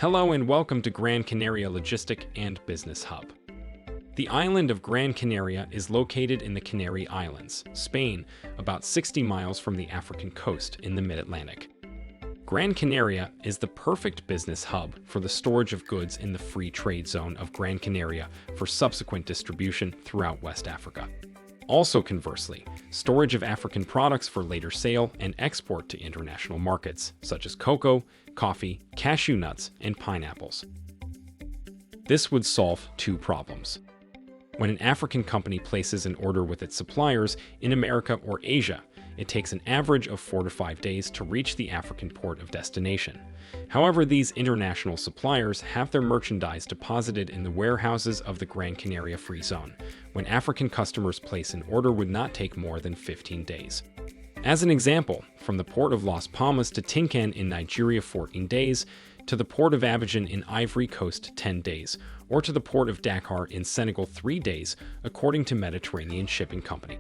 Hello and welcome to Gran Canaria Logistic and Business Hub. The island of Gran Canaria is located in the Canary Islands, Spain, about 60 miles from the African coast in the mid-Atlantic. Gran Canaria is the perfect business hub for the storage of goods in the free trade zone of Gran Canaria for subsequent distribution throughout West Africa. Also conversely, storage of African products for later sale and export to international markets, such as cocoa, coffee, cashew nuts, and pineapples. This would solve two problems. When an African company places an order with its suppliers in America or Asia, it takes an average of 4 to 5 days to reach the African port of destination. However, these international suppliers have their merchandise deposited in the warehouses of the Gran Canaria Free Zone, when African customers place an order would not take more than 15 days. As an example, from the port of Las Palmas to Tinkan in Nigeria 14 days, to the port of Abidjan in Ivory Coast 10 days, or to the port of Dakar in Senegal 3 days, according to Mediterranean Shipping Company.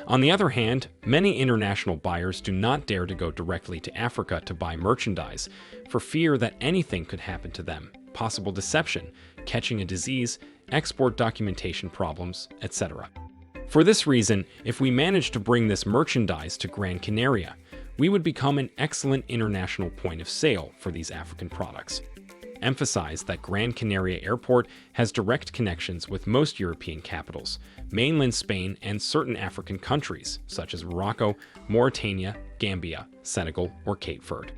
On the other hand, many international buyers do not dare to go directly to Africa to buy merchandise for fear that anything could happen to them, possible deception, catching a disease, export documentation problems, etc. For this reason, if we manage to bring this merchandise to Gran Canaria, we would become an excellent international point of sale for these African products. Emphasize that Gran Canaria Airport has direct connections with most European capitals, mainland Spain, and certain African countries, such as Morocco, Mauritania, Gambia, Senegal, or Cape Verde.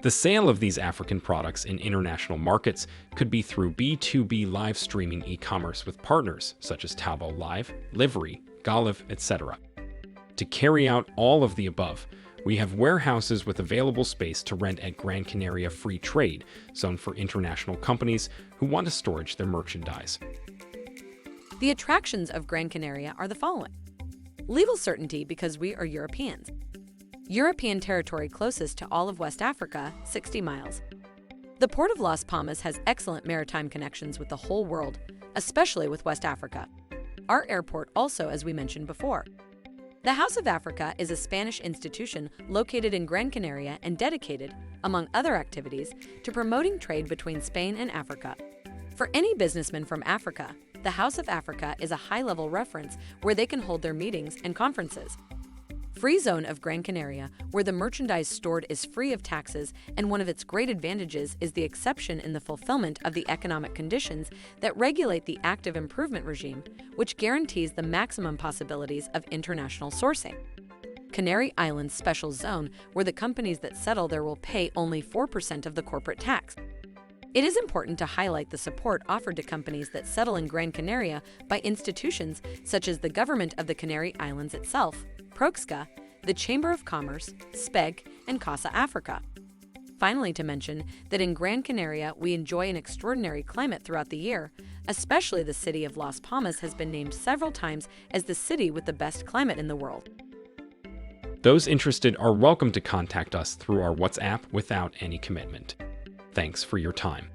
The sale of these African products in international markets could be through B2B live streaming e-commerce with partners such as Taobao Live, Livery, Goliv, etc. To carry out all of the above, we have warehouses with available space to rent at Gran Canaria Free Trade Zone for international companies who want to storage their merchandise. The attractions of Gran Canaria are the following. Legal certainty because we are Europeans. European territory closest to all of West Africa, 60 miles. The port of Las Palmas has excellent maritime connections with the whole world, especially with West Africa. Our airport also, as we mentioned before. The House of Africa is a Spanish institution located in Gran Canaria and dedicated, among other activities, to promoting trade between Spain and Africa. For any businessman from Africa, the House of Africa is a high-level reference where they can hold their meetings and conferences. Free Zone of Gran Canaria, where the merchandise stored is free of taxes, and one of its great advantages is the exception in the fulfillment of the economic conditions that regulate the active improvement regime, which guarantees the maximum possibilities of international sourcing. Canary Islands Special Zone, where the companies that settle there will pay only 4% of the corporate tax. It is important to highlight the support offered to companies that settle in Gran Canaria by institutions such as the government of the Canary Islands itself, Proxca, the Chamber of Commerce, SPEG, and Casa Africa. Finally, to mention that in Gran Canaria we enjoy an extraordinary climate throughout the year, especially the city of Las Palmas has been named several times as the city with the best climate in the world. Those interested are welcome to contact us through our WhatsApp without any commitment. Thanks for your time.